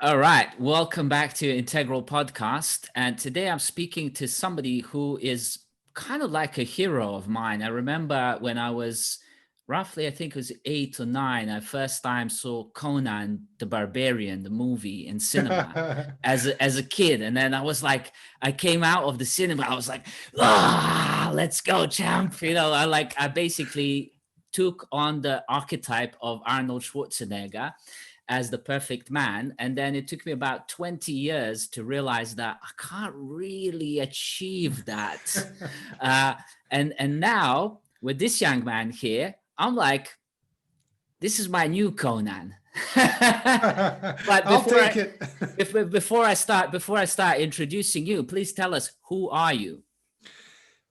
All right, welcome back to Integral Podcast. And today I'm speaking to somebody who is kind of like a hero of mine. I remember when I was roughly, I think it was 8 or 9, I first time saw Conan the Barbarian, the movie in cinema as a kid. And then I was like, I came out of the cinema, I was like, let's go, champ. I basically took on the archetype of Arnold Schwarzenegger as the perfect man. And then it took me about 20 years to realize that I can't really achieve that. And now with this young man here, I'm like, this is my new Conan. But I'll take it. before I start introducing you, please tell us, who are you?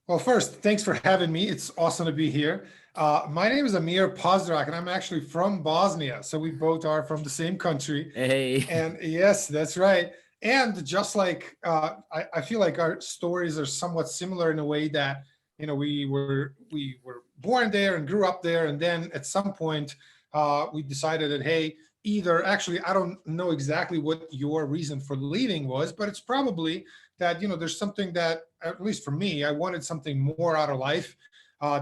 Well, first, thanks for having me. It's awesome to be here. My name is Amir Pozderac, and I'm actually from Bosnia. So we both are from the same country. Hey. And yes, that's right. And just like I feel like our stories are somewhat similar in a way that we were born there and grew up there, and then at some point we decided that hey, either actually I don't know exactly what your reason for leaving was, but it's probably that there's something that at least for me I wanted something more out of life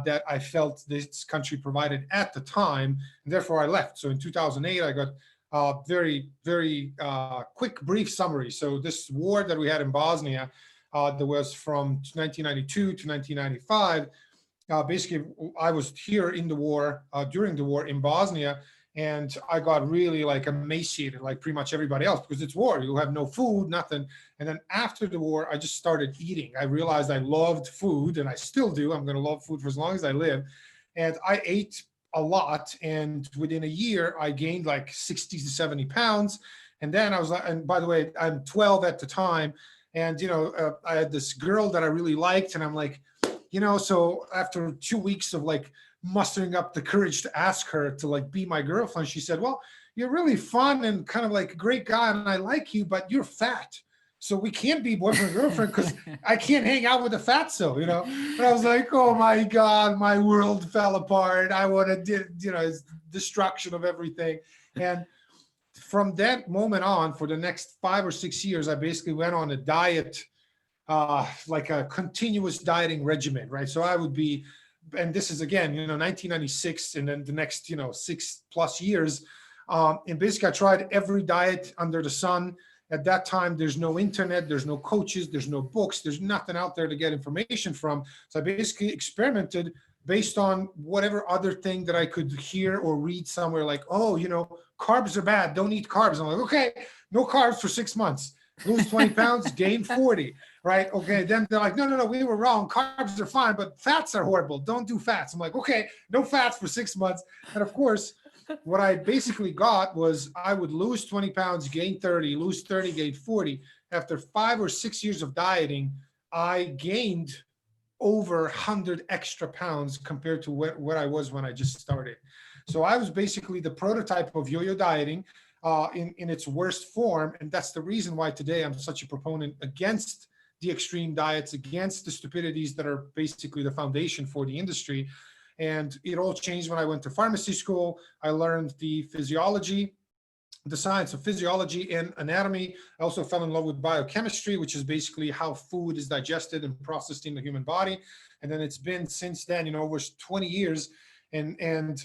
that I felt this country provided at the time, and therefore I left. So in 2008, I got very quick, brief summary. So this war that we had in Bosnia, that was from 1992 to 1995. Basically, I was here in the war, during the war in Bosnia, and I got really like emaciated, like pretty much everybody else, because it's war. You have no food, nothing. And then after the war, I just started eating. I realized I loved food, and I still do. I'm going to love food for as long as I live. And I ate a lot, and within a year, I gained like 60 to 70 pounds. And then I was like, and by the way, I'm 12 at the time, and I had this girl that I really liked, and I'm like, so after 2 weeks of like mustering up the courage to ask her to like be my girlfriend, she said, well, you're really fun and kind of like a great guy, and I like you, but you're fat. So we can't be boyfriend and girlfriend because I can't hang out with a fatso. And I was like, oh my God, my world fell apart. I wanted, destruction of everything. And from that moment on, for the next 5 or 6 years, I basically went on a diet, like a continuous dieting regimen, right? So I would be, and this is again, 1996, and then the next, 6+ years. And basically, I tried every diet under the sun. At that time, there's no internet, there's no coaches, there's no books, there's nothing out there to get information from. So I basically experimented based on whatever other thing that I could hear or read somewhere, like, oh, carbs are bad, don't eat carbs. I'm like, okay, no carbs for 6 months. Lose 20 pounds, gain 40, right? Okay, then they're like, no, we were wrong. Carbs are fine, but fats are horrible. Don't do fats. I'm like, okay, no fats for 6 months. And of course, what I basically got was I would lose 20 pounds, gain 30, lose 30, gain 40. After 5 or 6 years of dieting, I gained over 100 extra pounds compared to what I was when I just started. So I was basically the prototype of yo-yo dieting in its worst form. And that's the reason why today I'm such a proponent against the extreme diets, against the stupidities that are basically the foundation for the industry. And it all changed when I went to pharmacy school. I learned the science of physiology and anatomy. I also fell in love with biochemistry, which is basically how food is digested and processed in the human body. And then it's been since then, over 20 years. And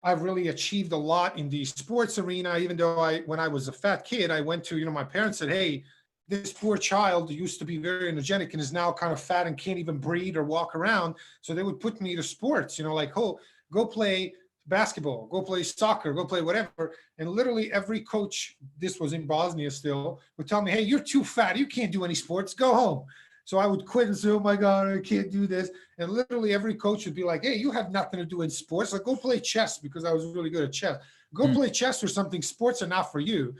I've really achieved a lot in the sports arena, even though when I was a fat kid, I went to, my parents said, hey, this poor child used to be very energetic and is now kind of fat and can't even breathe or walk around. So they would put me to sports, like, oh, go play basketball, go play soccer, go play whatever. And literally every coach, this was in Bosnia still, would tell me, hey, you're too fat. You can't do any sports. Go home. So I would quit and say, oh my God, I can't do this. And literally every coach would be like, hey, you have nothing to do in sports. Like, go play chess, because I was really good at chess. Go play chess or something. Sports are not for you.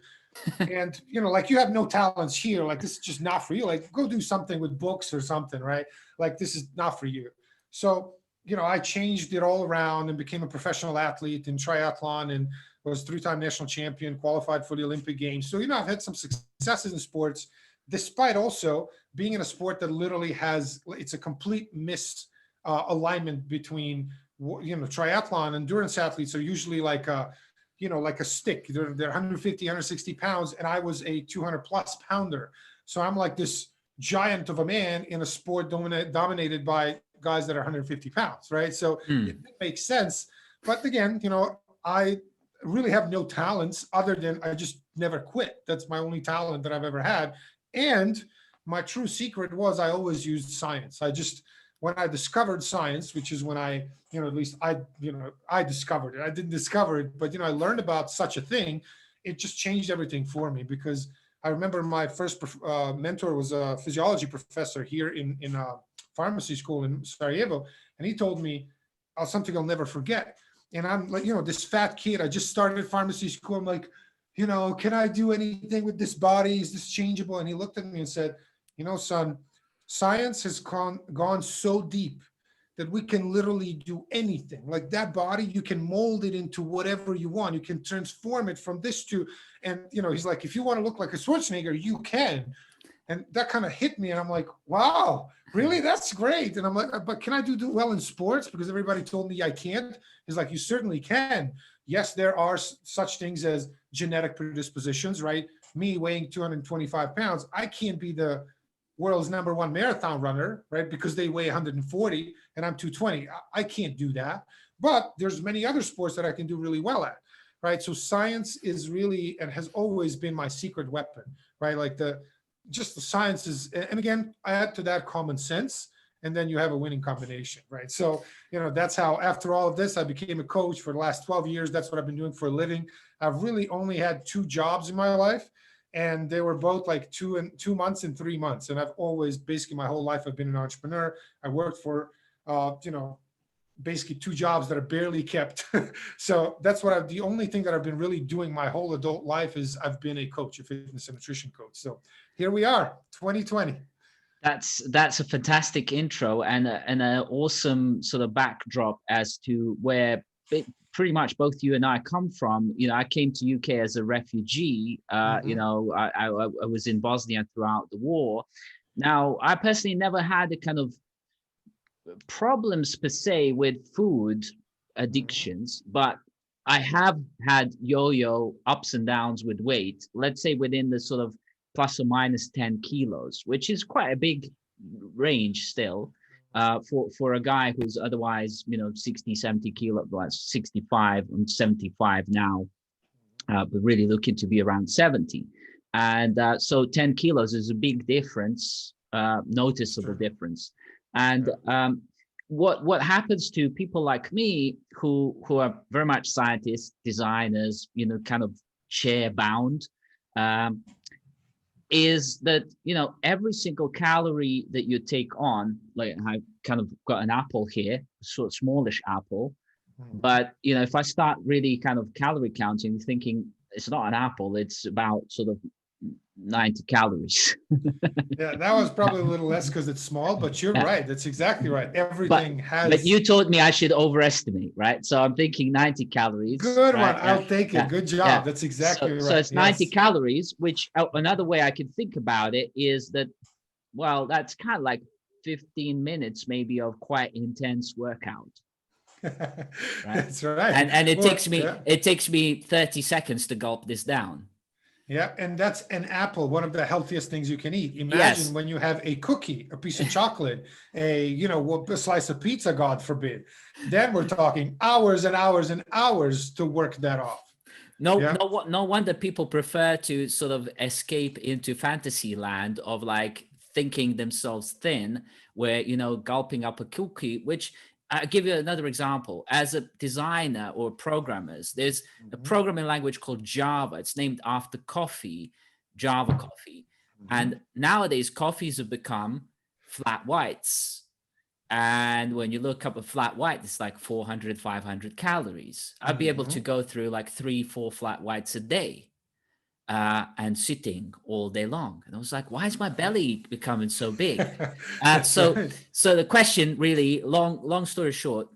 And, like, you have no talents here. Like, this is just not for you. Like, go do something with books or something, right? Like, this is not for you. So, I changed it all around and became a professional athlete in triathlon, and was 3-time national champion, qualified for the Olympic Games. So, I've had some successes in sports, despite also being in a sport that literally it's a complete misalignment between, triathlon. Endurance athletes are usually like like a stick. They're 150, 160 pounds, and I was a 200 plus pounder. So I'm like this giant of a man in a sport dominated by guys that are 150 pounds, right? So it makes sense. But again, I really have no talents other than I just never quit. That's my only talent that I've ever had. And my true secret was I always used science. When I discovered science, which is when at least I discovered it. I didn't discover it, but, I learned about such a thing. It just changed everything for me, because I remember my first mentor was a physiology professor here in pharmacy school in Sarajevo. And he told me something I'll never forget. And I'm like, this fat kid, I just started pharmacy school. I'm like, can I do anything with this body? Is this changeable? And he looked at me and said, son, science has gone so deep that we can literally do anything. Like that body, you can mold it into whatever you want. You can transform it from this to, and he's like, if you want to look like a Schwarzenegger, you can. And that kind of hit me, and I'm like, wow, really? That's great. And I'm like, but can I do well in sports? Because everybody told me I can't. He's like, you certainly can. Yes, there are such things as genetic predispositions, right? Me weighing 225 pounds, I can't be the world's number one marathon runner, right? Because they weigh 140 and I'm 220. I can't do that. But there's many other sports that I can do really well at, right? So science is really, and has always been my secret weapon, right? Like the science is, and again, I add to that common sense, and then you have a winning combination, right? So, that's how, after all of this, I became a coach for the last 12 years. That's what I've been doing for a living. I've really only had 2 jobs in my life, and they were both like 2 months and 3 months. And I've always, basically my whole life, I've been an entrepreneur. I worked for, basically 2 jobs that are barely kept. So that's the only thing that I've been really doing my whole adult life is I've been a coach, a fitness and nutrition coach. So here we are, 2020. That's a fantastic intro and an awesome sort of backdrop as to where pretty much both you and I come from. I came to UK as a refugee. I was in Bosnia throughout the war. Now, I personally never had a kind of problems per se with food addictions, but I have had yo-yo ups and downs with weight, let's say within the sort of plus or minus 10 kilos, which is quite a big range still for a guy who's otherwise, 60, 70 kilos, 65 and 75 now, but really looking to be around 70. And so 10 kilos is a big difference, noticeable difference. And what happens to people like me who are very much scientists, designers, kind of chair bound, is that every single calorie that you take on, like I kind of got an apple here, sort of smallish apple, but if I start really kind of calorie counting, thinking it's not an apple, it's about sort of 90 calories. Yeah, that was probably a little less because it's small, but you're right. That's exactly right. Everything has. But you told me I should overestimate, right? So I'm thinking 90 calories. Good right? one. I'll take it. Good job. That's exactly right. So it's 90 calories, which another way I could think about it is that, well, that's kind of like 15 minutes maybe of quite intense workout. Right? That's right. And it takes me 30 seconds to gulp this down. Yeah, and that's an apple, one of the healthiest things you can eat. Imagine when you have a cookie, a piece of chocolate, a slice of pizza, God forbid. Then we're talking hours and hours and hours to work that off. No wonder people prefer to sort of escape into fantasy land of like thinking themselves thin, where, gulping up a cookie, which I'll give you another example. As a designer or programmers, there's a programming language called Java. It's named after coffee, Java coffee. And nowadays, coffees have become flat whites. And when you look up a flat white, it's like 400, 500 calories. I'd be able to go through like 3-4 flat whites a day and sitting all day long. And I was like, why is my belly becoming so big? So the question really, long story short,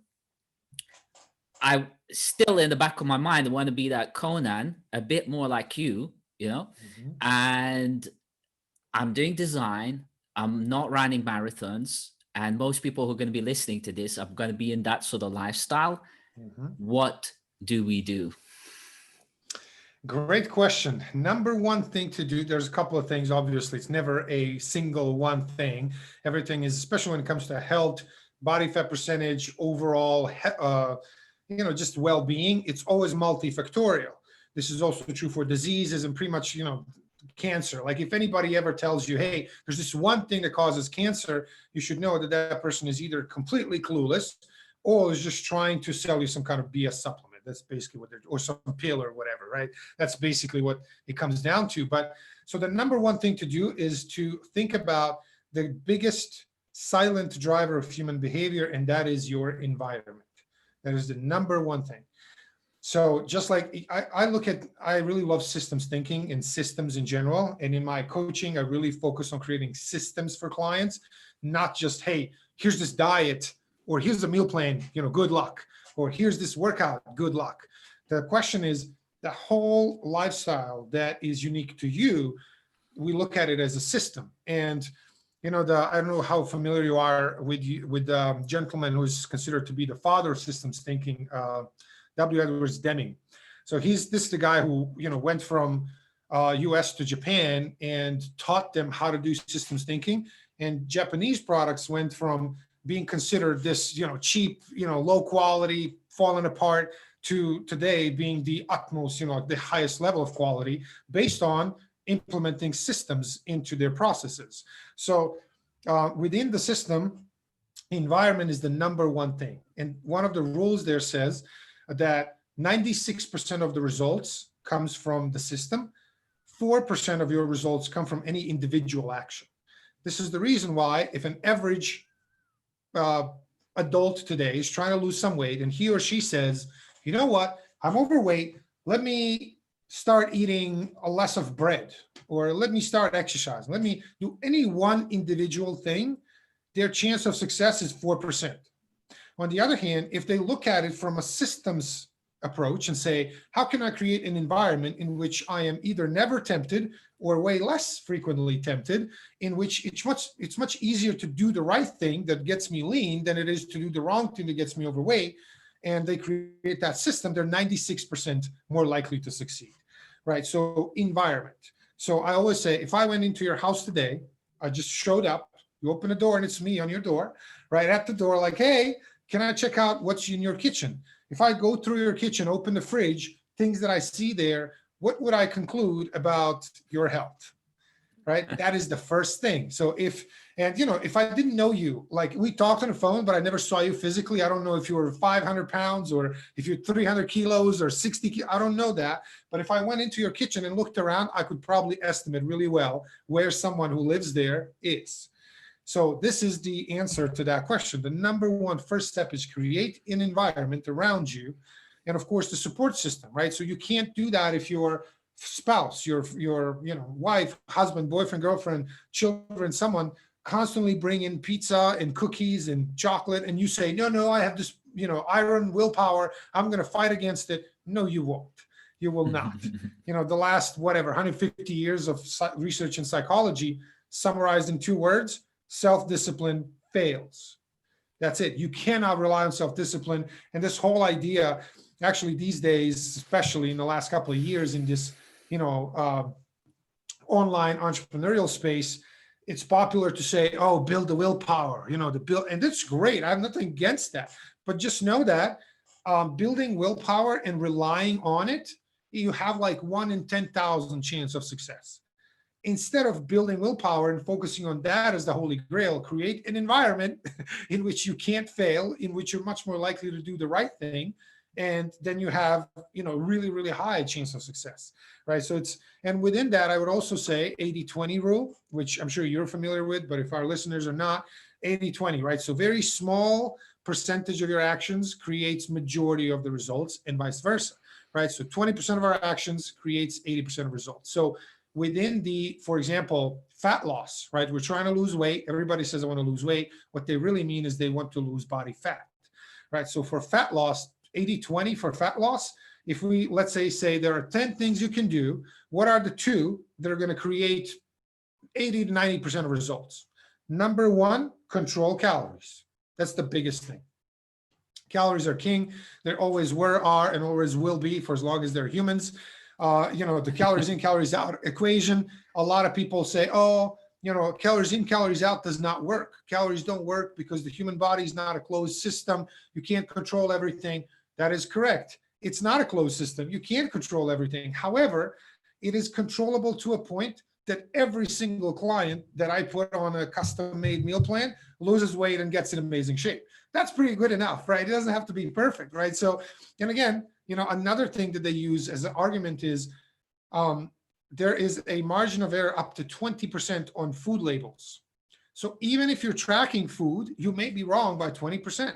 I still in the back of my mind, I want to be that Conan, a bit more like you, and I'm doing design. I'm not running marathons. And most people who are going to be listening to this are going to be in that sort of lifestyle. What do we do? Great question. Number one thing to do, there's a couple of things. Obviously, it's never a single one thing. Everything is, especially when it comes to health, body fat percentage, overall, just well-being. It's always multifactorial. This is also true for diseases and pretty much, cancer. Like if anybody ever tells you, hey, there's this one thing that causes cancer, you should know that that person is either completely clueless or is just trying to sell you some kind of BS supplement. That's basically what they're, or some pill or whatever, right? That's basically what it comes down to. But so the number one thing to do is to think about the biggest silent driver of human behavior, and that is your environment. That is the number one thing. So just like I really love systems thinking and systems in general. And in my coaching, I really focus on creating systems for clients, not just, hey, here's this diet, or here's a meal plan, good luck, or here's this workout, good luck. The question is the whole lifestyle that is unique to you. We look at it as a system. And I don't know how familiar you are with the gentleman who's considered to be the father of systems thinking, W. Edwards Deming. So this is the guy who went from US to Japan and taught them how to do systems thinking. And Japanese products went from being considered this cheap, low quality, falling apart, to today being the utmost, the highest level of quality based on implementing systems into their processes. So within the system, environment is the number one thing. And one of the rules there says that 96% of the results comes from the system. 4% of your results come from any individual action. This is the reason why if an average adult today is trying to lose some weight and he or she says, you know what, I'm overweight, let me start eating less of bread, or let me start exercising, let me do any one individual thing, their chance of success is 4%. On the other hand, if they look at it from a systems approach and say, how can I create an environment in which I am either never tempted or way less frequently tempted, in which it's much easier to do the right thing that gets me lean than it is to do the wrong thing that gets me overweight, and they create that system, they're 96% more likely to succeed, right? So environment. So I always say, if I went into your house today, I just showed up, you open the door and it's me on your door, right at the door, like, hey, can I check out what's in your kitchen? If I go through your kitchen, open the fridge, things that I see there, what would I conclude about your health? Right? That is the first thing. So if I didn't know you, like we talked on the phone, but I never saw you physically, I don't know if you were 500 pounds or if you're 300 kilos or 60, I don't know that. But if I went into your kitchen and looked around, I could probably estimate really well where someone who lives there is. So this is the answer to that question. The number one first step is create an environment around you. And of course, the support system, right? So you can't do that if your spouse, your wife, husband, boyfriend, girlfriend, children, someone constantly bring in pizza and cookies and chocolate. And you say, no, I have this, iron willpower. I'm going to fight against it. No, you won't. You will not. The last, 150 years of research in psychology summarized in 2 words: self-discipline fails. That's it. You cannot rely on self-discipline. And this whole idea, actually these days, especially in the last couple of years in this, online entrepreneurial space, it's popular to say, oh, build the willpower, and that's great. I have nothing against that. But just know that building willpower and relying on it, you have like 1 in 10,000 chance of success. Instead of building willpower and focusing on that as the holy grail, create an environment in which you can't fail, in which you're much more likely to do the right thing. And then you have, really, really high chance of success, right? So and within that, I would also say 80-20 rule, which I'm sure you're familiar with, but if our listeners are not, 80-20, right? So very small percentage of your actions creates majority of the results and vice versa, right? So 20% of our actions creates 80% of results. So within for example, fat loss, right? We're trying to lose weight. Everybody says I want to lose weight. What they really mean is they want to lose body fat, right? So for fat loss, 80-20 for fat loss, if we, let's say there are 10 things you can do, what are the 2 that are going to create 80 to 90% of results? Number 1, control calories. That's the biggest thing. Calories are king. They always were, are, and always will be for as long as they're humans. the calories in, calories out equation. A lot of people say, oh, calories in, calories out does not work. Calories don't work because the human body is not a closed system. You can't control everything. That is correct. It's not a closed system. You can't control everything. However, it is controllable to a point that every single client that I put on a custom-made meal plan loses weight and gets in amazing shape. That's pretty good enough, right? It doesn't have to be perfect, right? So, and again, another thing that they use as an argument is there is a margin of error up to 20% on food labels. So even if you're tracking food, you may be wrong by 20%.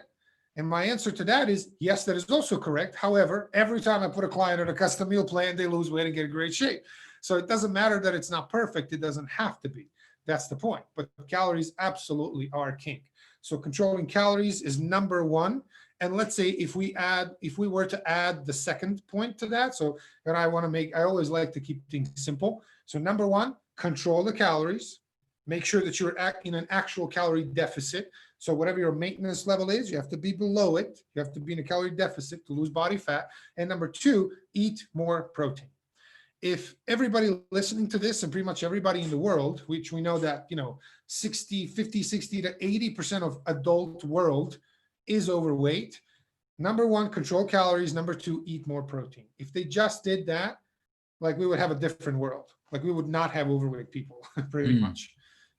And my answer to that is, yes, that is also correct. However, every time I put a client on a custom meal plan, they lose weight and get in great shape. So it doesn't matter that it's not perfect. It doesn't have to be. That's the point. But calories absolutely are king. So controlling calories is number one. And let's say if we were to add the second point to that, so that I always like to keep things simple. So number one, control the calories. Make sure that you're in an actual calorie deficit. So whatever your maintenance level is, you have to be below it. You have to be in a calorie deficit to lose body fat. And number two, eat more protein. If everybody listening to this, and pretty much everybody in the world, which we know that 60 to 80% of adult world is overweight, number one, control calories. Number two, eat more protein. If they just did that, like, we would have a different world. Like, we would not have overweight people pretty much.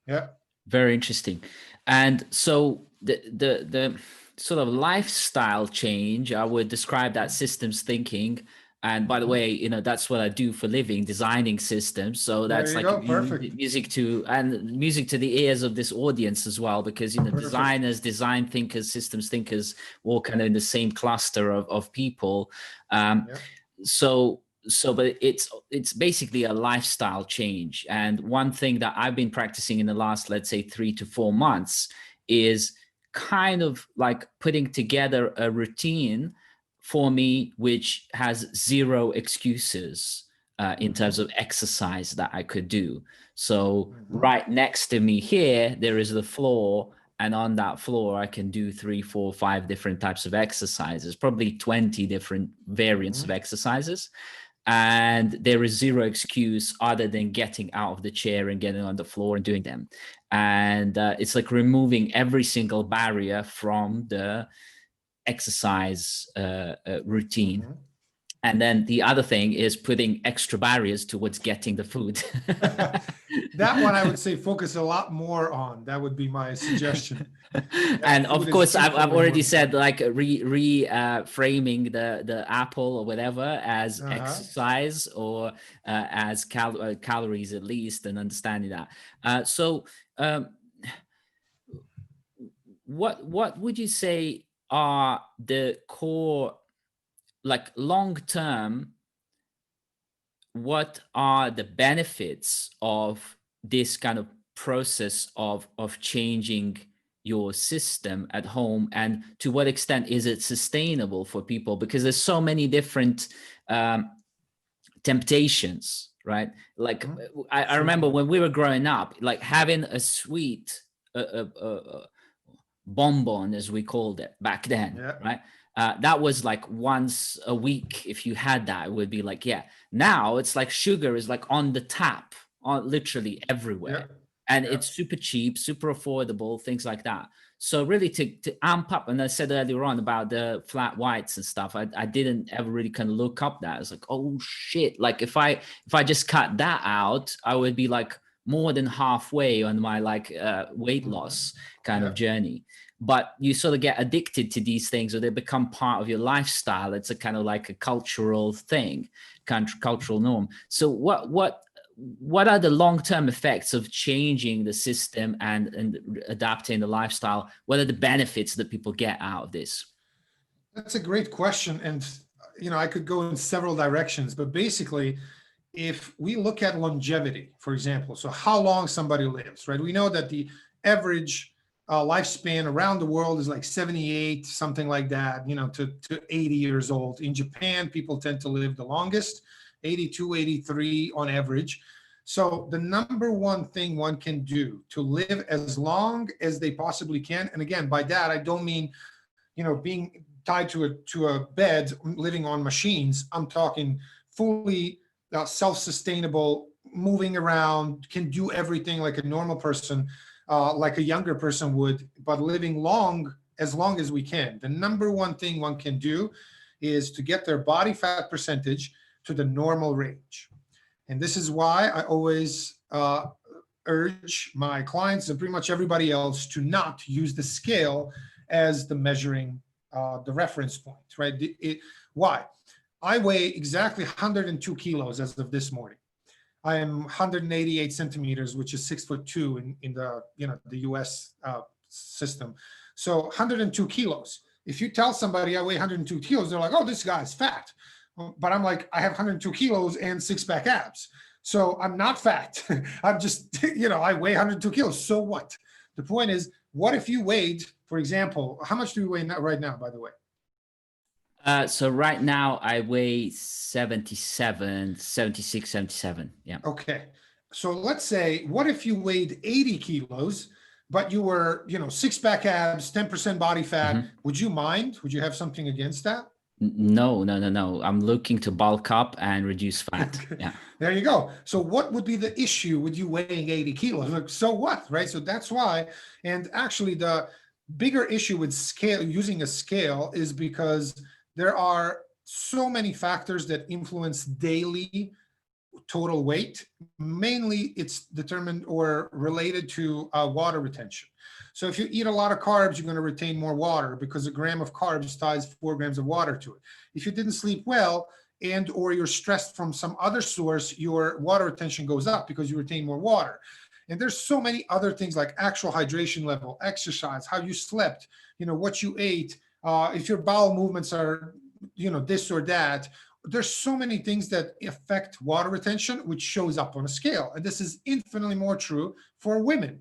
Yeah. Very interesting. And so the sort of lifestyle change, I would describe that systems thinking. And by the way, that's what I do for living, designing systems. So that's like music to the ears of this audience as well, because designers, design thinkers, systems thinkers, all kind of in the same cluster of people. But it's basically a lifestyle change. And one thing that I've been practicing in the last, let's say, 3 to 4 months is kind of like putting together a routine for me, which has zero excuses in terms of exercise that I could do. So right next to me here, there is the floor. And on that floor, I can do 3, 4, 5 different types of exercises, probably 20 different variants of exercises. And there is zero excuse other than getting out of the chair and getting on the floor and doing them. And it's like removing every single barrier from the exercise routine. And then the other thing is putting extra barriers towards getting the food. That one I would say focus a lot more on. That would be my suggestion. And of course, I've already said, like, reframing the apple or whatever as exercise or as calories at least, and understanding that. So what would you say are the core, like, long term, what are the benefits of this kind of process of changing your system at home, and to what extent is it sustainable for people? Because there's so many different temptations, right? Like, I remember when we were growing up, like having a sweet bonbon, as we called it back then, right? That was like once a week. If you had that, it would be like, yeah. Now it's like sugar is like on the tap, on literally everywhere. And it's super cheap, super affordable, things like that. So really to amp up, and I said earlier on about the flat whites and stuff, I didn't ever really kind of look up that. I was like, oh shit. Like if I just cut that out, I would be like more than halfway on my like weight loss kind of journey. But you sort of get addicted to these things, or they become part of your lifestyle. It's a kind of like a cultural thing, cultural norm. So what are the long-term effects of changing the system and adapting the lifestyle? What are the benefits that people get out of this? That's a great question. And, I could go in several directions, but basically, if we look at longevity, for example, so how long somebody lives, right? We know that the average lifespan around the world is like 78, something like that, to 80 years old. In Japan, people tend to live the longest, 82, 83 on average. So the number one thing one can do to live as long as they possibly can, and again, by that, I don't mean, being tied to a bed, living on machines. I'm talking fully self-sustainable, moving around, can do everything like a normal person, like a younger person would, but living long as we can. The number one thing one can do is to get their body fat percentage to the normal range. And this is why I always urge my clients and pretty much everybody else to not use the scale as the measuring, the reference point, right? Why? I weigh exactly 102 kilos as of this morning. I am 188 centimeters, which is 6'2" in the the U.S. System. So 102 kilos. If you tell somebody I weigh 102 kilos, they're like, "Oh, this guy's fat." But I'm like, I have 102 kilos and six-pack abs. So I'm not fat. I'm just, I weigh 102 kilos. So what? The point is, what if you weighed, for example, how much do you weigh right now, by the way? So right now I weigh 77, 76, 77. Yeah. Okay. So let's say, what if you weighed 80 kilos, but you were, six-pack abs, 10% body fat? Mhm. Would you mind? Would you have something against that? No, no, no, no. I'm looking to bulk up and reduce fat. Okay. Yeah. There you go. So what would be the issue with you weighing 80 kilos? Like, so what, right? So that's why. And actually, the bigger issue with scale, using a scale, is because there are so many factors that influence daily total weight. Mainly, it's determined or related to water retention. So if you eat a lot of carbs, you're going to retain more water because a gram of carbs ties 4 grams of water to it. If you didn't sleep well and or you're stressed from some other source, your water retention goes up because you retain more water. And there's so many other things like actual hydration level, exercise, how you slept, what you ate, if your bowel movements are, this or that. There's so many things that affect water retention, which shows up on a scale. And this is infinitely more true for women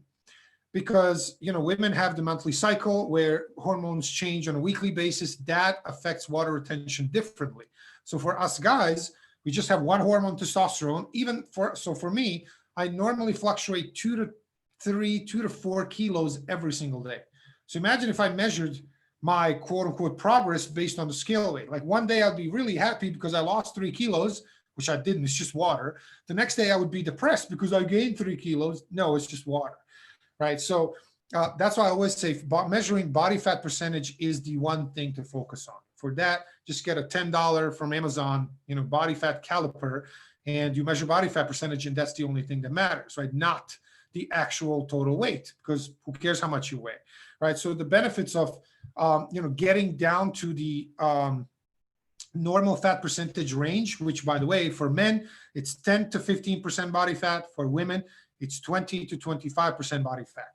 because, women have the monthly cycle where hormones change on a weekly basis. That affects water retention differently. So for us guys, we just have one hormone, testosterone. So for me, I normally fluctuate 2 to 4 kilos every single day. So imagine if I measured my quote unquote progress based on the scale weight. Like one day I'd be really happy because I lost 3 kilos, which I didn't, it's just water. The next day I would be depressed because I gained 3 kilos. No, it's just water, right? So that's why I always say measuring body fat percentage is the one thing to focus on. For that, just get a $10 from Amazon, body fat caliper, and you measure body fat percentage, and that's the only thing that matters, right? Not the actual total weight, because who cares how much you weigh, right? So the benefits of getting down to the normal fat percentage range, which by the way, for men, it's 10 to 15% body fat. For women, it's 20 to 25% body fat.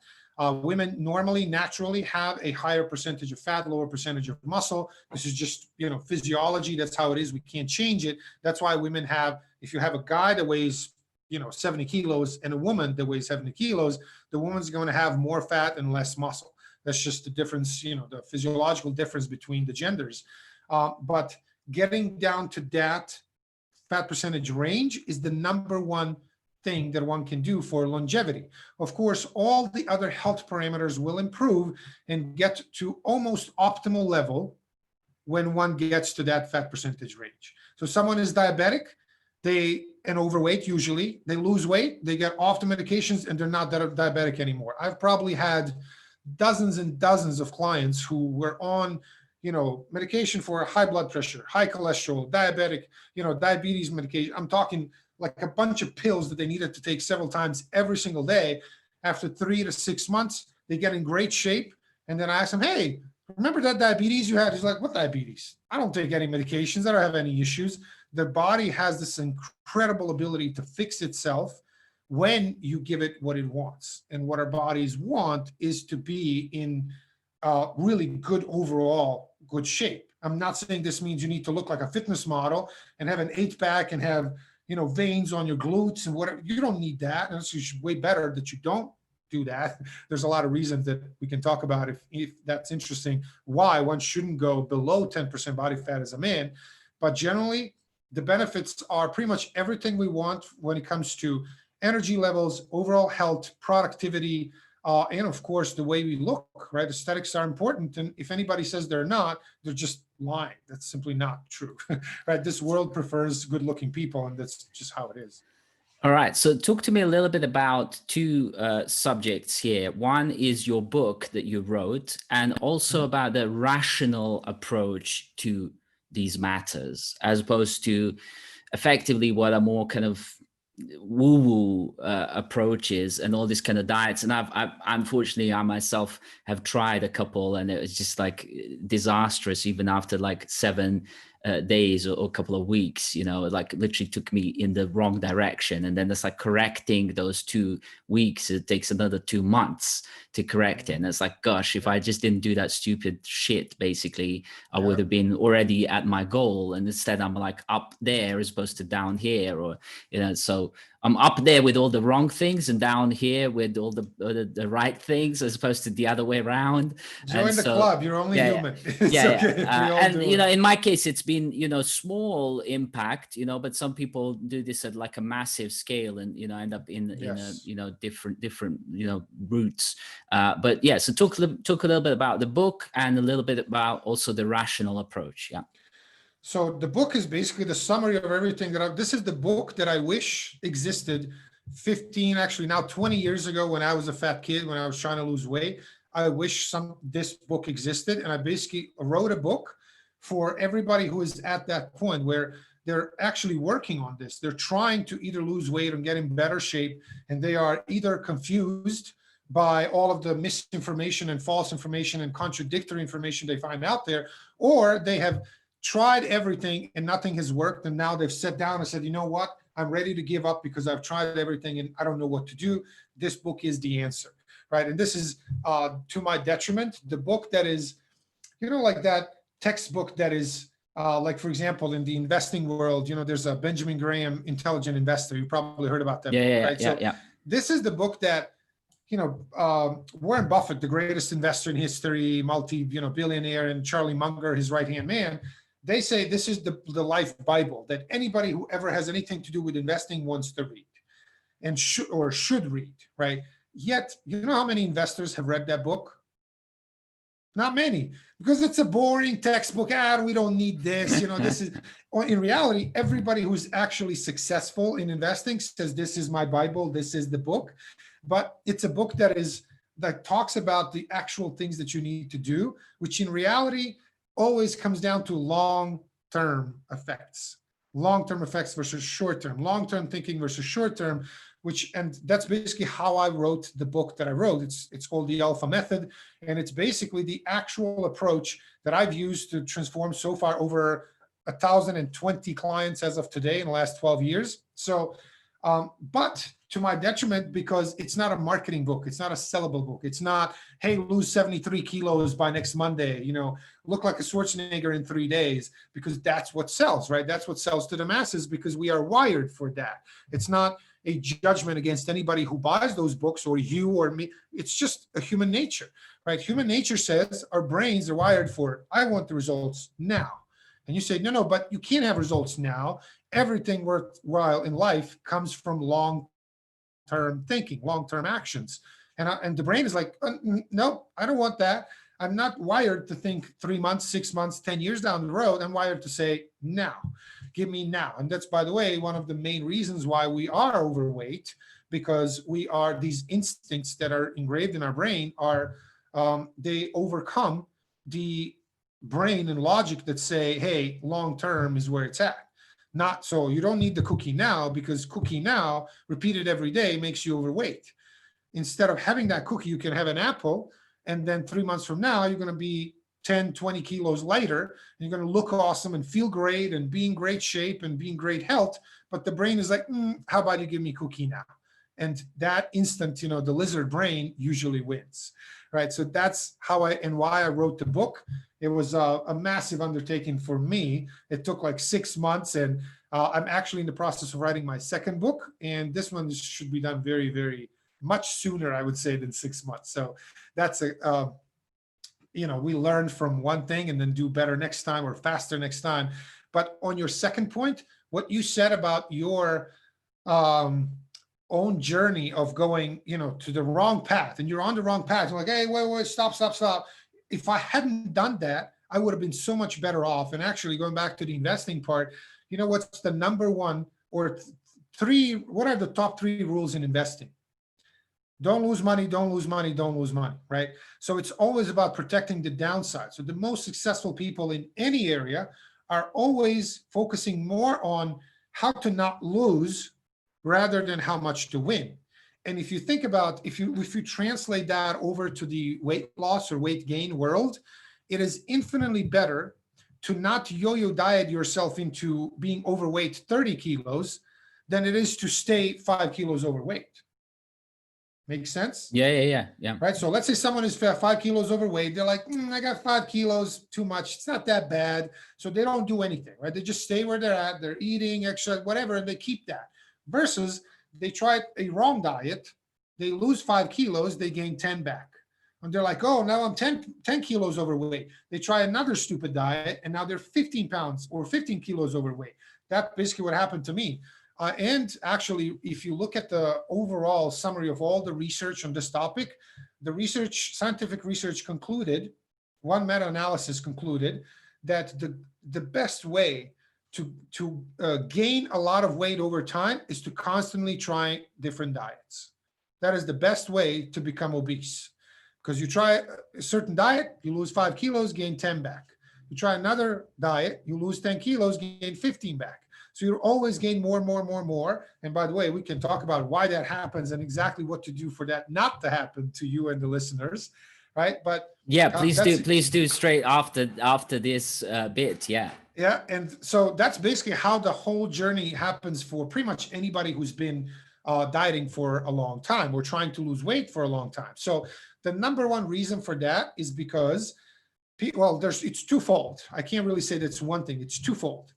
Women normally naturally have a higher percentage of fat, lower percentage of muscle. This is just, physiology. That's how it is. We can't change it. That's why women have, if you have a guy that weighs, 70 kilos and a woman that weighs 70 kilos, the woman's going to have more fat and less muscle. That's just the difference, the physiological difference between the genders. But getting down to that fat percentage range is the number one thing that one can do for longevity. Of course, all the other health parameters will improve and get to almost optimal level when one gets to that fat percentage range. So someone is diabetic, and overweight, usually they lose weight, they get off the medications and they're not diabetic anymore. I've probably had dozens and dozens of clients who were on medication for high blood pressure, high cholesterol, diabetic, diabetes medication. I'm talking like a bunch of pills that they needed to take several times every single day. After 3 to 6 months, they get in great shape. And then I ask them, hey, remember that diabetes you had? He's like, what diabetes? I don't take any medications. I don't have any issues. The body has this incredible ability to fix itself when you give it what it wants. And what our bodies want is to be in really good overall good shape. I'm not saying this means you need to look like a fitness model and have an 8-pack and have veins on your glutes and whatever. You don't need that. And it's way better that you don't do that. There's a lot of reasons that we can talk about if that's interesting, why one shouldn't go below 10% body fat as a man. But generally, the benefits are pretty much everything we want when it comes to energy levels, overall health, productivity, and of course the way we look, right? Aesthetics are important, and if anybody says they're not, they're just lying. That's simply not true. Right? This world prefers good looking people, and that's just how it is. All right. So talk to me a little bit about two subjects here. One is your book that you wrote, and also Mhm. about the rational approach to these matters, as opposed to effectively what are more kind of woo-woo approaches and all these kind of diets. And I've unfortunately, I myself have tried a couple, and it was just like disastrous, even after like 7 days or a couple of weeks. Like literally took me in the wrong direction, and then it's like correcting those 2 weeks, it takes another 2 months to correct it. And it's like, gosh, if Yeah. I just didn't do that stupid shit, basically I would Yeah. have been already at my goal, and instead I'm like up there as opposed to down here. Or so I'm up there with all the wrong things and down here with all the right things, as opposed to the other way around. And Join the so club. You're only yeah, human. It's yeah, okay. yeah. We all And do it. in my case, it's been small impact, but some people do this at like a massive scale, and end up in a Yes. different routes. But yeah, so talk a little bit about the book, and a little bit about also the rational approach. Yeah. So the book is basically the summary of everything this is the book that I wish existed 15, actually now 20 years ago, when I was a fat kid, when I was trying to lose weight. I wish this book existed. And I basically wrote a book for everybody who is at that point where they're actually working on this. They're trying to either lose weight or get in better shape, and they are either confused by all of the misinformation and false information and contradictory information they find out there, or they have tried everything and nothing has worked, and now they've sat down and said, you know what, I'm ready to give up because I've tried everything and I don't know what to do. This book is the answer, right? And this is to my detriment, the book that is, like that textbook that is like, for example, in the investing world, there's a Benjamin Graham Intelligent Investor. You probably heard about that Yeah, book, yeah, right? yeah, So yeah. this is the book that Warren Buffett, the greatest investor in history, billionaire, and Charlie Munger, his right hand man, they say this is the life Bible that anybody who ever has anything to do with investing wants to read and should read, right? Yet, you know how many investors have read that book? Not many, because it's a boring textbook. We don't need this. This is, in reality, everybody who's actually successful in investing says, this is my Bible, this is the book. But it's a book that talks about the actual things that you need to do, which in reality always comes down to long-term effects. Long-term effects versus short-term, long-term thinking versus short-term, and that's basically how I wrote the book that I wrote. It's called the Alpha Method, and it's basically the actual approach that I've used to transform so far over 1,020 clients as of today in the last 12 years. So, but to my detriment, because it's not a marketing book, it's not a sellable book. It's not, hey, lose 73 kilos by next Monday, look like a Schwarzenegger in 3 days, because that's what sells, right? That's what sells to the masses, because we are wired for that. It's not a judgment against anybody who buys those books, or you or me. It's just a human nature, right? Human nature says our brains are wired for, I want the results now. And you say, no, but you can't have results now. Everything worthwhile in life comes from long-term thinking, long-term actions. And the brain is like, no, I don't want that. I'm not wired to think 3 months, 6 months, 10 years down the road. I'm wired to say now. Give me now. And that's, by the way, one of the main reasons why we are overweight, because these instincts that are engraved in our brain they overcome the brain and logic that say, hey, long term is where it's at. Not so you don't need the cookie now, because cookie now repeated every day makes you overweight. Instead of having that cookie, you can have an apple, and then 3 months from now, you're going to be 10, 20 kilos lighter. And you're going to look awesome and feel great and be in great shape and be in great health. But the brain is like, how about you give me cookie now? And that instant, the lizard brain usually wins, right? So that's why I wrote the book. It was a massive undertaking for me. It took like 6 months, and I'm actually in the process of writing my second book. And this one should be done very, very much sooner, I would say, than 6 months. So that's we learn from one thing and then do better next time, or faster next time. But on your second point, what you said about your own journey of going, to the wrong path, and you're on the wrong path. You're like, hey, wait, stop, stop, stop. If I hadn't done that, I would have been so much better off. And actually, going back to the investing part, what's the number one or three? What are the top three rules in investing? Don't lose money, don't lose money, don't lose money, right? So it's always about protecting the downside. So the most successful people in any area are always focusing more on how to not lose rather than how much to win. And if you think about, if you translate that over to the weight loss or weight gain world, it is infinitely better to not yo-yo diet yourself into being overweight 30 kilos than it is to stay 5 kilos overweight. Makes sense? Yeah. Right. So let's say someone is 5 kilos overweight. They're like, I got 5 kilos too much. It's not that bad. So they don't do anything, right? They just stay where they're at. They're eating, exercise, whatever, and they keep that. Versus they try a wrong diet. They lose 5 kilos. They gain 10 back. And they're like, oh, now I'm 10 kilos overweight. They try another stupid diet, and now they're 15 pounds or 15 kilos overweight. That's basically what happened to me. And actually, if you look at the overall summary of all the research on this topic, scientific research concluded, one meta-analysis concluded that the best way to gain a lot of weight over time is to constantly try different diets. That is the best way to become obese. Because you try a certain diet, you lose 5 kilos, gain 10 back. You try another diet, you lose 10 kilos, gain 15 back. So you always gain more. And by the way, we can talk about why that happens and exactly what to do for that not to happen to you and the listeners, right? But yeah, please do straight after this bit. Yeah. Yeah, and so that's basically how the whole journey happens for pretty much anybody who's been dieting for a long time or trying to lose weight for a long time. So the number one reason for that is because, it's twofold. I can't really say that's one thing. It's twofold.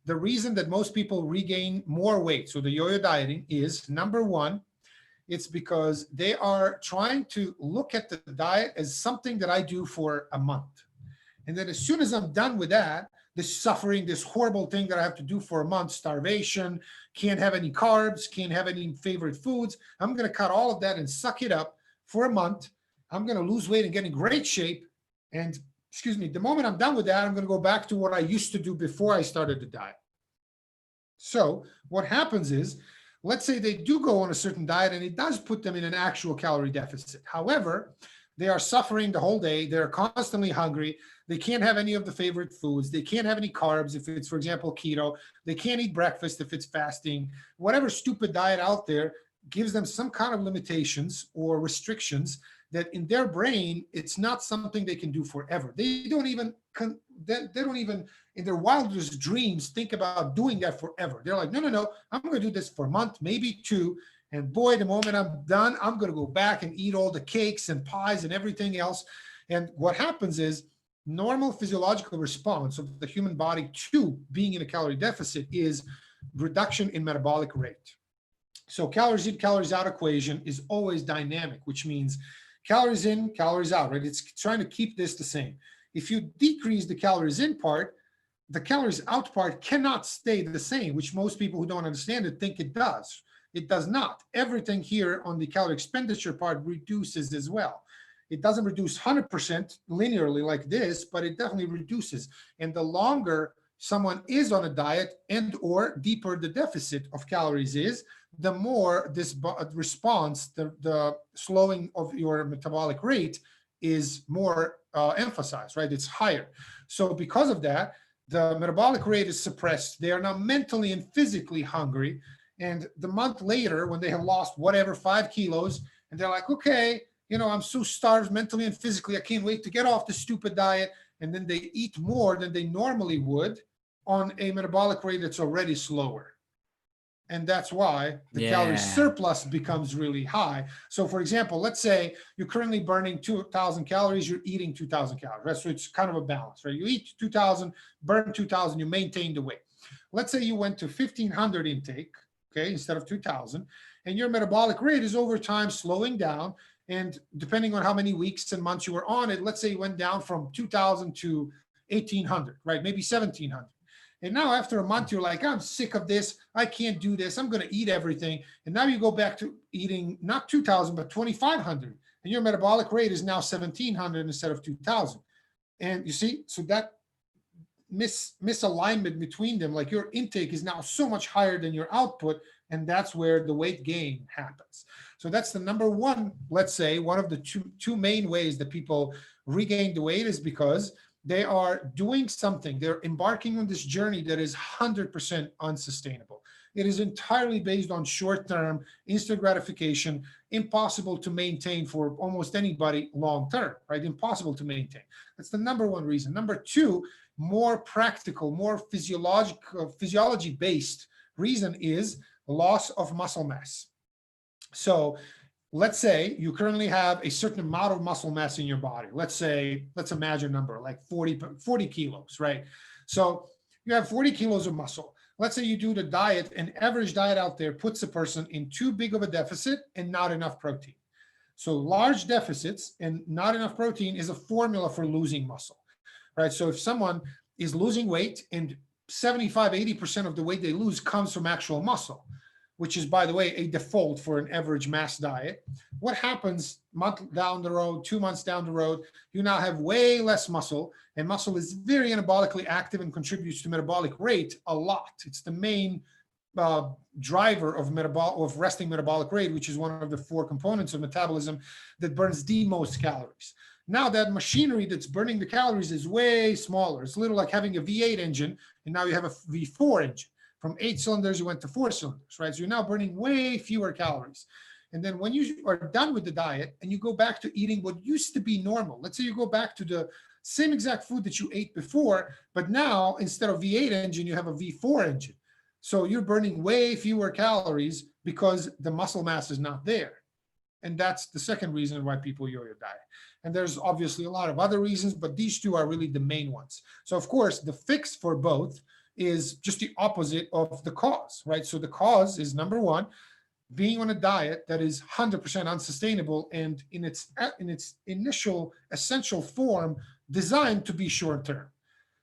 The reason that most people regain more weight, so the yo-yo dieting, is number one, it's because they are trying to look at the diet as something that I do for a month. And then as soon as I'm done with that, this suffering, this horrible thing that I have to do for a month, starvation, can't have any carbs, can't have any favorite foods, I'm going to cut all of that and suck it up for a month. I'm going to lose weight and get in great shape. And the moment I'm done with that, I'm going to go back to what I used to do before I started the diet. So what happens is, let's say they do go on a certain diet and it does put them in an actual calorie deficit. However, they are suffering the whole day. They're constantly hungry. They can't have any of the favorite foods. They can't have any carbs if it's, for example, keto. They can't eat breakfast if it's fasting. Whatever stupid diet out there gives them some kind of limitations or restrictions that in their brain, it's not something they can do forever. They don't even in their wildest dreams think about doing that forever. They're like, no, I'm going to do this for a month, maybe two. And boy, the moment I'm done, I'm going to go back and eat all the cakes and pies and everything else. And what happens is normal physiological response of the human body to being in a calorie deficit is reduction in metabolic rate. So calories in, calories out equation is always dynamic, which means calories in, calories out, right? It's trying to keep this the same. If you decrease the calories in part, the calories out part cannot stay the same, which most people who don't understand it think it does. It does not. Everything here on the calorie expenditure part reduces as well. It doesn't reduce 100% linearly like this, but it definitely reduces. And the longer someone is on a diet and or deeper the deficit of calories is, the more this response, the slowing of your metabolic rate is more emphasized, right? It's higher. So because of that, the metabolic rate is suppressed. They are now mentally and physically hungry. And the month later, when they have lost whatever 5 kilos, and they're like, okay, I'm so starved mentally and physically, I can't wait to get off the stupid diet. And then they eat more than they normally would on a metabolic rate that's already slower. And that's why the calorie surplus becomes really high. So for example, let's say you're currently burning 2,000 calories, you're eating 2,000 calories, right? So it's kind of a balance, right? You eat 2,000, burn 2,000, you maintain the weight. Let's say you went to 1,500 intake, okay, instead of 2,000, and your metabolic rate is over time slowing down. And depending on how many weeks and months you were on it, let's say you went down from 2,000 to 1,800, right? Maybe 1,700. And now after a month, you're like, I'm sick of this. I can't do this. I'm going to eat everything. And now you go back to eating not 2,000, but 2,500. And your metabolic rate is now 1,700 instead of 2,000. And you see, so that misalignment between them, like your intake is now so much higher than your output, and that's where the weight gain happens. So that's the number one, let's say, one of the two main ways that people regain the weight is because they are doing something. They're embarking on this journey that is 100% unsustainable. It is entirely based on short-term instant gratification, impossible to maintain for almost anybody long-term, right? Impossible to maintain. That's the number one reason. Number two, more practical, more physiology-based reason is loss of muscle mass. So let's say you currently have a certain amount of muscle mass in your body. Let's imagine a number like 40 kilos, right? So you have 40 kilos of muscle. Let's say you do the diet, an average diet out there puts a person in too big of a deficit and not enough protein. So large deficits and not enough protein is a formula for losing muscle, right? So if someone is losing weight and 75-80% of the weight they lose comes from actual muscle, which is, by the way, a default for an average mass diet. What happens month down the road, 2 months down the road, you now have way less muscle, and muscle is very anabolically active and contributes to metabolic rate a lot. It's the main driver of resting metabolic rate, which is one of the 4 components of metabolism that burns the most calories. Now that machinery that's burning the calories is way smaller. It's a little like having a V8 engine, and now you have a V4 engine. From 8 cylinders, you went to 4 cylinders, right? So you're now burning way fewer calories. And then when you are done with the diet and you go back to eating what used to be normal, let's say you go back to the same exact food that you ate before, but now instead of V8 engine, you have a V4 engine. So you're burning way fewer calories because the muscle mass is not there. And that's the second reason why people yo-yo diet. And there's obviously a lot of other reasons, but these two are really the main ones. So of course, the fix for both is just the opposite of the cause, right? So the cause is, number one, being on a diet that is 100% unsustainable and in its initial essential form designed to be short-term.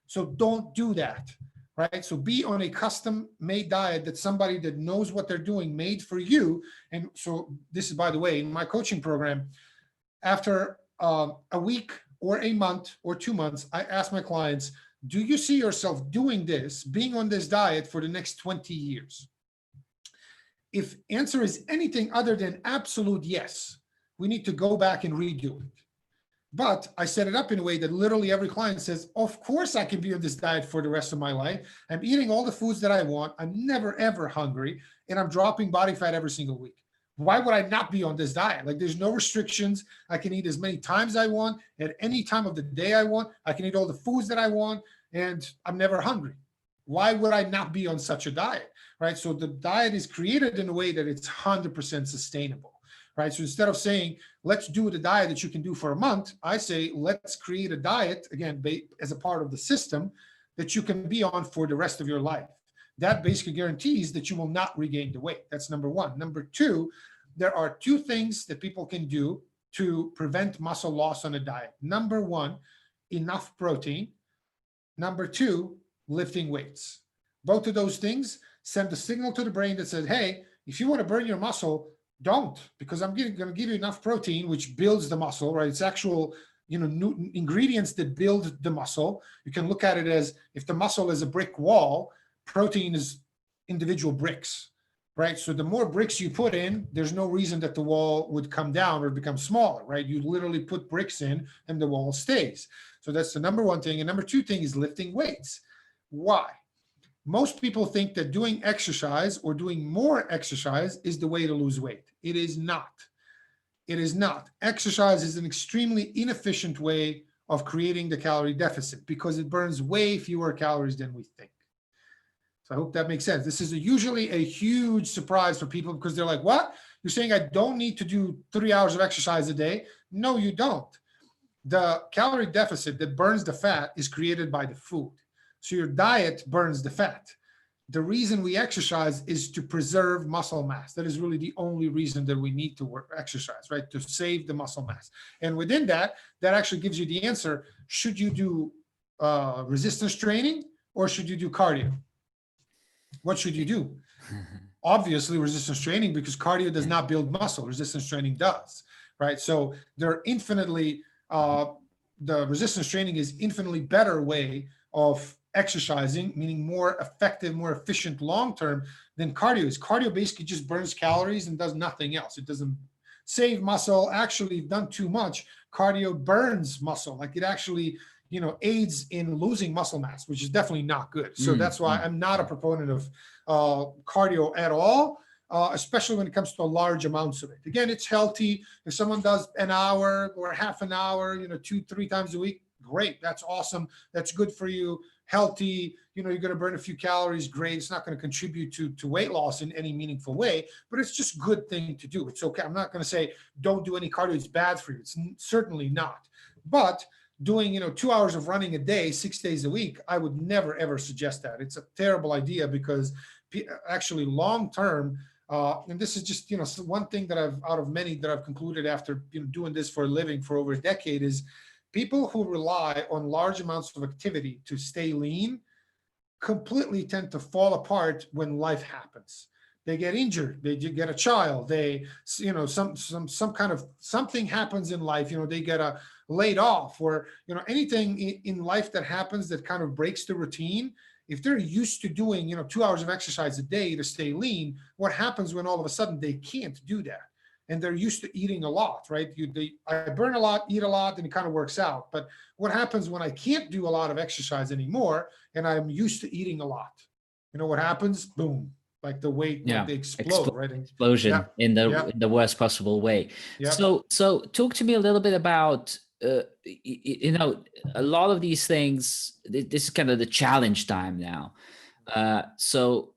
So don't do that, right? So be on a custom-made diet that somebody that knows what they're doing made for you. And so this is, by the way, in my coaching program, after a week or a month or 2 months, I ask my clients, do you see yourself doing this, being on this diet for the next 20 years? If answer is anything other than absolute yes, we need to go back and redo it. But I set it up in a way that literally every client says, of course I can be on this diet for the rest of my life. I'm eating all the foods that I want. I'm never, ever hungry. And I'm dropping body fat every single week. Why would I not be on this diet? Like, there's no restrictions. I can eat as many times I want at any time of the day I want. I can eat all the foods that I want, and I'm never hungry. Why would I not be on such a diet, right? So the diet is created in a way that it's 100% sustainable, right? So instead of saying, let's do the diet that you can do for a month, I say, let's create a diet, again, as a part of the system that you can be on for the rest of your life. That basically guarantees that you will not regain the weight. That's number one. Number two, there are 2 things that people can do to prevent muscle loss on a diet. Number one, enough protein. Number 2, lifting weights. Both of those things send a signal to the brain that says, hey, if you want to burn your muscle, don't, because I'm going to give you enough protein, which builds the muscle, right? It's actual, new ingredients that build the muscle. You can look at it as if the muscle is a brick wall, protein is individual bricks, right? So the more bricks you put in, there's no reason that the wall would come down or become smaller, right? You literally put bricks in and the wall stays. So that's the number one thing. And number 2 thing is lifting weights. Why? Most people think that doing exercise or doing more exercise is the way to lose weight. It is not. It is not. Exercise is an extremely inefficient way of creating the calorie deficit because it burns way fewer calories than we think. So I hope that makes sense. This is usually a huge surprise for people because they're like, what? You're saying I don't need to do 3 hours of exercise a day? No, you don't. The calorie deficit that burns the fat is created by the food. So your diet burns the fat. The reason we exercise is to preserve muscle mass. That is really the only reason that we need to exercise, right? To save the muscle mass. And within that, that actually gives you the answer. Should you do resistance training or should you do cardio? What should you do? Obviously resistance training, because cardio does not build muscle, resistance training does, right? So they're infinitely, the resistance training is infinitely better way of exercising, meaning more effective, more efficient long term than cardio is. Cardio basically just burns calories and does nothing else. It doesn't save muscle. Actually, if done too much, cardio burns muscle. Like it actually, aids in losing muscle mass, which is definitely not good. So that's why I'm not a proponent of cardio at all, especially when it comes to large amounts of it. Again, it's healthy. If someone does an hour or half an hour, 2-3 times a week, great. That's awesome. That's good for you. Healthy, you're going to burn a few calories. Great. It's not going to contribute to weight loss in any meaningful way, but it's just a good thing to do. It's okay. I'm not going to say don't do any cardio. It's bad for you. It's certainly not. But doing 2 hours of running a day 6 days a week, I would never ever suggest that. It's a terrible idea, because actually long term, and this is just one thing that I've, out of many that I've concluded after doing this for a living for over a decade, is people who rely on large amounts of activity to stay lean completely tend to fall apart when life happens. They get injured, they get a child, they some kind of something happens in life, they get laid off, or anything in life that happens that kind of breaks the routine. If they're used to doing 2 hours of exercise a day to stay lean, what happens when all of a sudden they can't do that? And they're used to eating a lot, right? I burn a lot, eat a lot, and it kind of works out. But what happens when I can't do a lot of exercise anymore and I'm used to eating a lot? What happens? Boom. Like the weight, like they explode, right? Explosion in the worst possible way. Yeah. So talk to me a little bit about, a lot of these things, this is kind of the challenge time now. So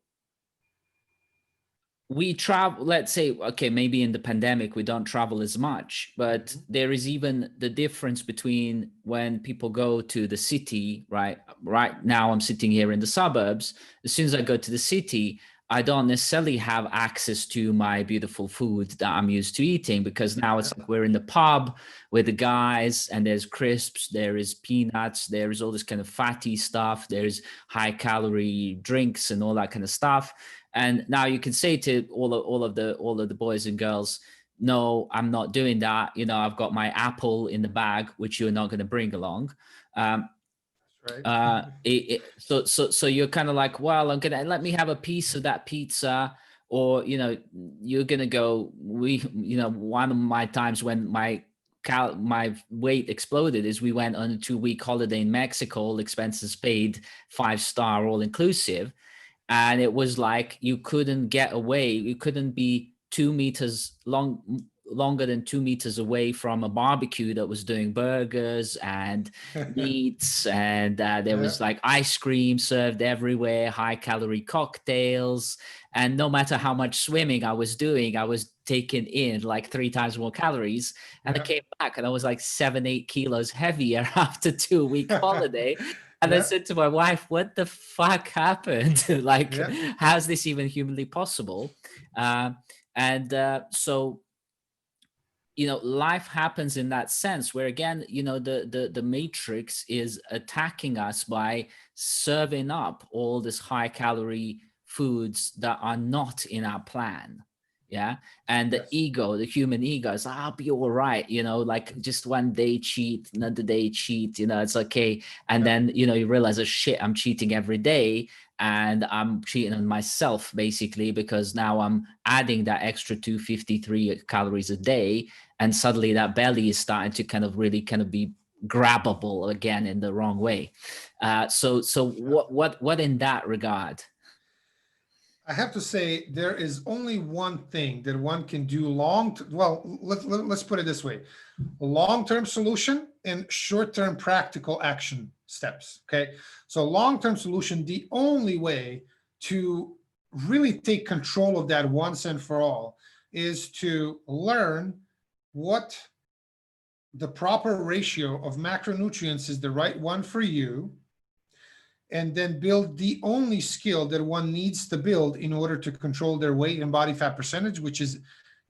we travel, let's say, okay, maybe in the pandemic, we don't travel as much, but there is even the difference between when people go to the city, right? Right now I'm sitting here in the suburbs. As soon as I go to the city, I don't necessarily have access to my beautiful food that I'm used to eating, because now it's like we're in the pub with the guys and there's crisps, there is peanuts, there is all this kind of fatty stuff, there's high calorie drinks and all that kind of stuff. And now you can say to all of the boys and girls, no, I'm not doing that. I've got my apple in the bag, which you're not going to bring along. Right. So you're kind of like, well, let me have a piece of that pizza, or you're gonna go. One of my times when my weight exploded is we went on a 2-week holiday in Mexico, all expenses paid, 5-star all inclusive, and it was like you couldn't get away. You couldn't be 2 meters longer than 2 meters away from a barbecue that was doing burgers and meats, and there was like ice cream served everywhere, high calorie cocktails, and no matter how much swimming I was doing, I was taking in like 3 times more calories. And I came back and I was like 7-8 kilos heavier after 2-week holiday. And I said to my wife, what the fuck happened? Like, how's this even humanly possible? So life happens in that sense, where again, the matrix is attacking us by serving up all this high calorie foods that are not in our plan. Yeah. And the ego, the human ego is, I'll be all right, like just one day cheat, another day cheat, it's okay. And then, you realize, oh shit, I'm cheating every day. And I'm cheating on myself basically, because now I'm adding that extra 253 calories a day. And suddenly that belly is starting to kind of really kind of be grabbable again in the wrong way. So what in that regard? I have to say, there is only one thing that one can do let's put it this way: long-term solution and short-term practical action steps. Okay. So long-term solution, the only way to really take control of that once and for all is to learn what the proper ratio of macronutrients is, the right one for you, and then build the only skill that one needs to build in order to control their weight and body fat percentage, which is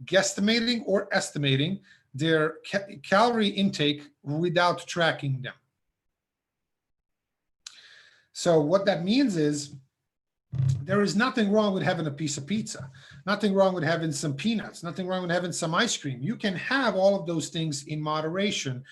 guesstimating or estimating their calorie intake without tracking them. So what that means is there is nothing wrong with having a piece of pizza, nothing wrong with having some peanuts, nothing wrong with having some ice cream. You can have all of those things in moderation.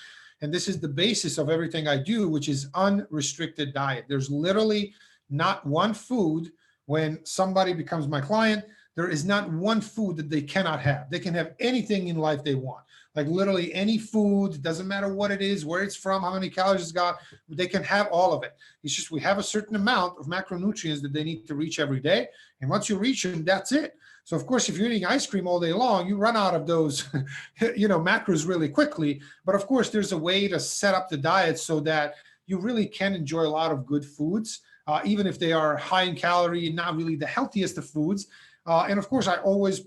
And this is the basis of everything I do, which is unrestricted diet. There's literally not one food when somebody becomes my client, there is not one food that they cannot have. They can have anything in life they want. Like literally any food, doesn't matter what it is, where it's from, how many calories it's got, they can have all of it. It's just we have a certain amount of macronutrients that they need to reach every day. And once you reach them, that's it. So of course, if you're eating ice cream all day long, you run out of those, macros really quickly. But of course, there's a way to set up the diet so that you really can enjoy a lot of good foods, even if they are high in calorie, not really the healthiest of foods. And of course, I always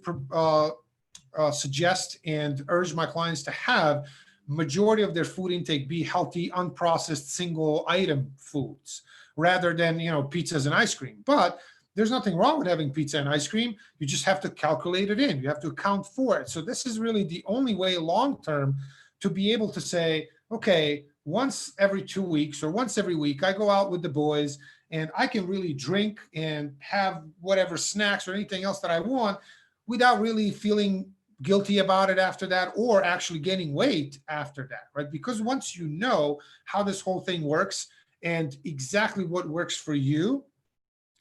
suggest and urge my clients to have majority of their food intake be healthy, unprocessed, single item foods rather than, pizzas and ice cream. But there's nothing wrong with having pizza and ice cream. You just have to calculate it in. You have to account for it. So this is really the only way long term to be able to say, okay, once every 2 weeks or once every week, I go out with the boys and I can really drink and have whatever snacks or anything else that I want without really feeling guilty about it after that, or actually gaining weight after that, right? Because once you know how this whole thing works and exactly what works for you,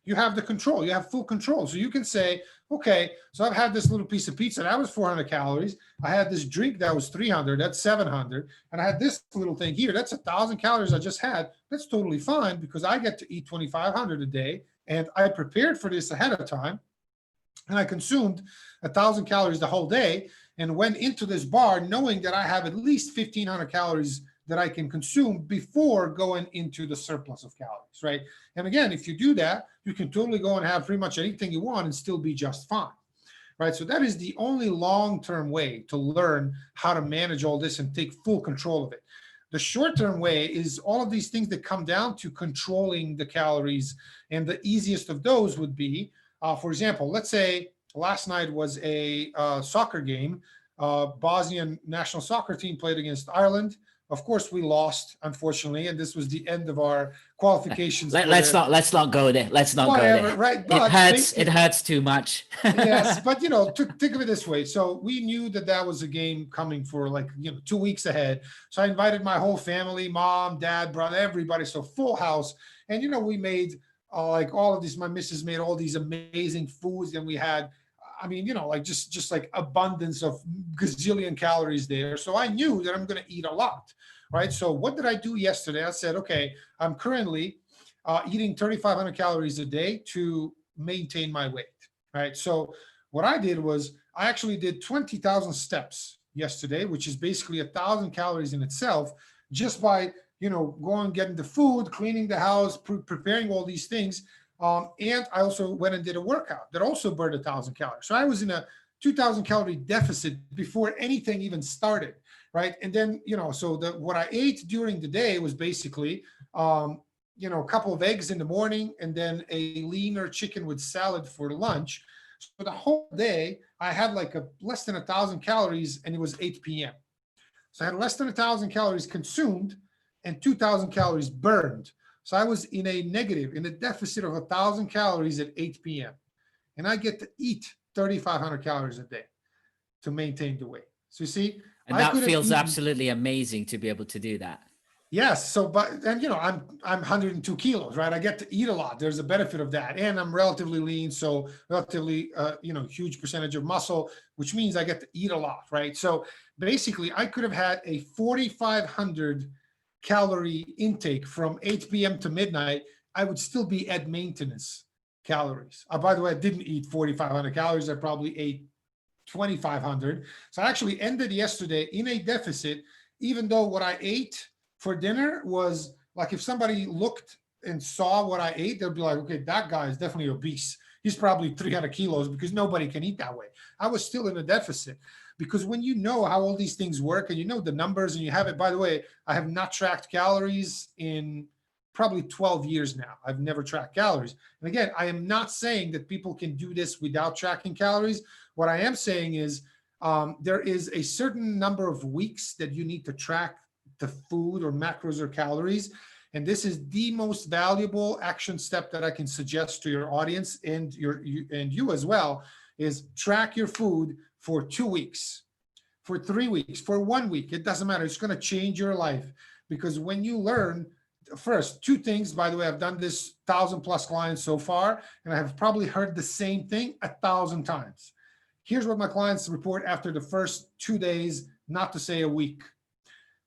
you have the control, you have full control. So you can say, okay, so I've had this little piece of pizza, that was 400 calories. I had this drink that was 300, that's 700. And I had this little thing here, that's 1,000 calories I just had. That's totally fine because I get to eat 2,500 a day. And I prepared for this ahead of time. And I consumed 1,000 calories the whole day and went into this bar knowing that I have at least 1,500 calories that I can consume before going into the surplus of calories, right? And again, if you do that, you can totally go and have pretty much anything you want and still be just fine, right? So that is the only long-term way to learn how to manage all this and take full control of it. The short-term way is all of these things that come down to controlling the calories. And the easiest of those would be, for example, let's say last night was a soccer game. Bosnian national soccer team played against Ireland. Of course, we lost, unfortunately, and this was the end of our qualifications. Let's not go there. Let's not whatever, go there. Right? But it hurts too much. Yes, but think of it this way. So we knew that was a game coming for 2 weeks ahead. So I invited my whole family, mom, dad, brother, everybody. So full house, and we made all of these. My missus made all these amazing foods, and we had. I mean, just like abundance of gazillion calories there. So I knew that I'm going to eat a lot, right? So what did I do yesterday? I said, okay, I'm currently eating 3,500 calories a day to maintain my weight, right? So what I did was I actually did 20,000 steps yesterday, which is basically 1,000 calories in itself, just by, going, getting the food, cleaning the house, preparing all these things. And I also went and did a workout that also burned 1,000 calories. So I was in a 2,000 calorie deficit before anything even started, right? And then, so what I ate during the day was basically, a couple of eggs in the morning and then a leaner chicken with salad for lunch. So the whole day I had less than 1,000 calories and it was 8 p.m. So I had less than 1,000 calories consumed and 2,000 calories burned. So I was in a deficit of 1,000 calories at 8 p.m. And I get to eat 3,500 calories a day to maintain the weight. So you see, and that feels absolutely amazing to be able to do that. Yes. So, I'm 102 kilos, right? I get to eat a lot. There's a benefit of that. And I'm relatively lean. So relatively, huge percentage of muscle, which means I get to eat a lot, right? So basically I could have had a 4,500 calorie intake from 8 p.m. to midnight. I would still be at maintenance calories. By the way, I didn't eat 4,500 calories. I probably ate 2,500. So I actually ended yesterday in a deficit, even though what I ate for dinner was if somebody looked and saw what I ate, they'll be like, okay, that guy is definitely obese. He's probably 300 kilos because nobody can eat that way. I was still in a deficit. Because when you know how all these things work and you know the numbers and you have it, by the way, I have not tracked calories in probably 12 years now. I've never tracked calories. And again, I am not saying that people can do this without tracking calories. What I am saying is there is a certain number of weeks that you need to track the food or macros or calories. And this is the most valuable action step that I can suggest to your audience and you as well, is track your food for 2 weeks, for 3 weeks, for 1 week. It doesn't matter. It's going to change your life, because when you learn, first, two things, by the way, I've done this 1,000+ clients so far, and I have probably heard the same thing 1,000 times. Here's what my clients report after the first 2 days, not to say a week.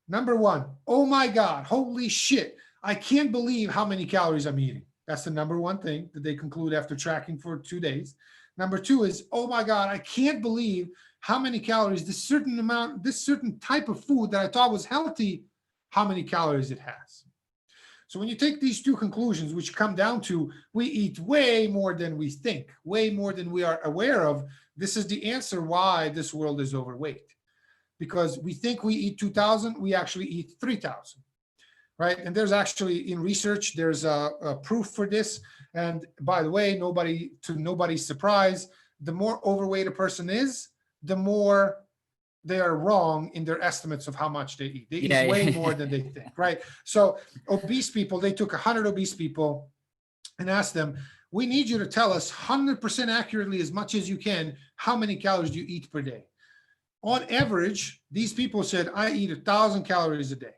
Number one, oh my God, holy shit, I can't believe how many calories I'm eating. That's the number one thing that they conclude after tracking for 2 days. Number two is, oh my God, I can't believe how many calories this certain type of food that I thought was healthy, how many calories it has. So when you take these two conclusions, which come down to we eat way more than we think, way more than we are aware of, this is the answer why this world is overweight. Because we think we eat 2,000, we actually eat 3,000, right? And there's actually, in research, there's a proof for this. And by the way, to nobody's surprise, the more overweight a person is, the more they are wrong in their estimates of how much they eat. They eat way more than they think, right? So obese people, they took 100 obese people and asked them, we need you to tell us 100% accurately, as much as you can, how many calories do you eat per day? On average, these people said, I eat 1,000 calories a day.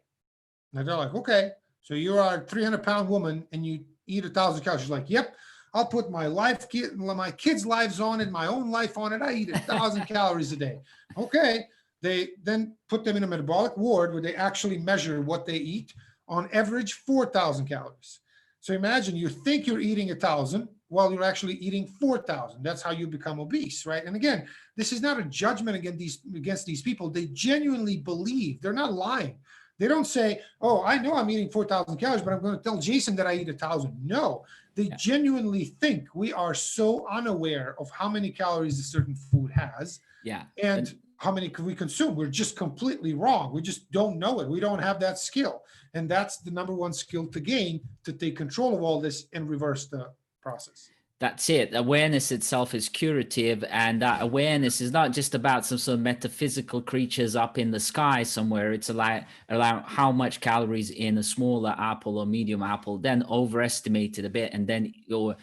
And they're like, okay, so you are a 300-pound woman and you eat 1,000 calories. She's like, yep, I'll put my kids' lives on it, my own life on it. I eat 1,000 calories a day. Okay. They then put them in a metabolic ward where they actually measure what they eat. On average, 4,000 calories. So imagine you think you're eating 1,000 while you're actually eating 4,000. That's how you become obese, right? And again, this is not a judgment against these people. They genuinely believe. They're not lying. They don't say, oh, I know I'm eating 4,000 calories, but I'm going to tell Jason that I eat 1,000. No, they genuinely think. We are so unaware of how many calories a certain food has. Yeah. And how many can we consume? We're just completely wrong. We just don't know it. We don't have that skill. And that's the number one skill to gain, to take control of all this and reverse the process. That's it. Awareness itself is curative, and that awareness is not just about some sort of metaphysical creatures up in the sky somewhere. It's about how much calories in a smaller apple or medium apple, then overestimate it a bit, and then you'll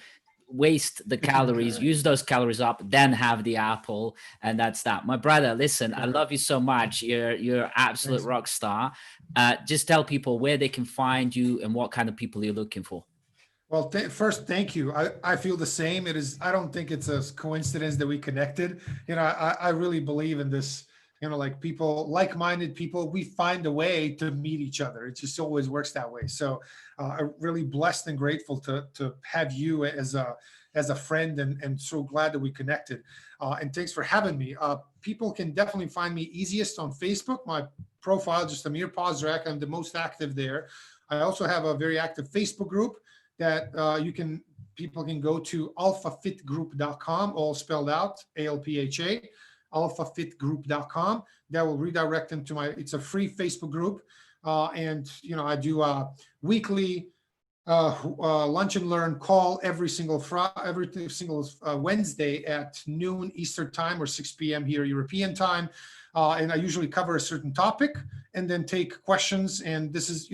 waste the calories, use those calories up, then have the apple, and that's that. My brother, listen, I love you so much. You're absolute rock star. Just tell people where they can find you and what kind of people you're looking for. Well, first, thank you. I feel the same. I don't think it's a coincidence that we connected. I really believe in this, like people, like-minded people, we find a way to meet each other. It just always works that way. So I'm really blessed and grateful to have you as a friend, and so glad that we connected. And thanks for having me. People can definitely find me easiest on Facebook. My profile, just Amir Pozderac. I'm the most active there. I also have a very active Facebook group that people can go to alphafitgroup.com, all spelled out, ALPHA, alphafitgroup.com. That will redirect them to it's a free Facebook group. And, I do a weekly lunch and learn call every single Wednesday at noon Eastern time, or 6 p.m. here European time. And I usually cover a certain topic and then take questions. And this is,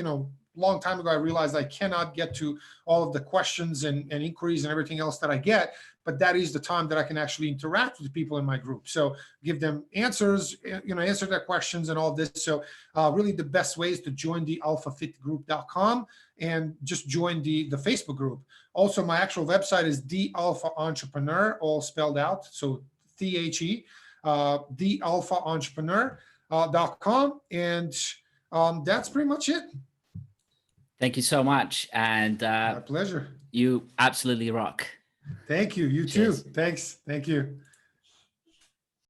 long time ago, I realized I cannot get to all of the questions and inquiries and everything else that I get, but that is the time that I can actually interact with people in my group. So give them answers, answer their questions and all of this. So really the best way is to join the alphafitgroup.com and just join the Facebook group. Also, my actual website is The Alpha Entrepreneur, all spelled out. So THE, thealphaentrepreneur.com. And that's pretty much it. Thank you so much. And my pleasure. You absolutely rock. Thank you. You Cheers. Too. Thanks. Thank you.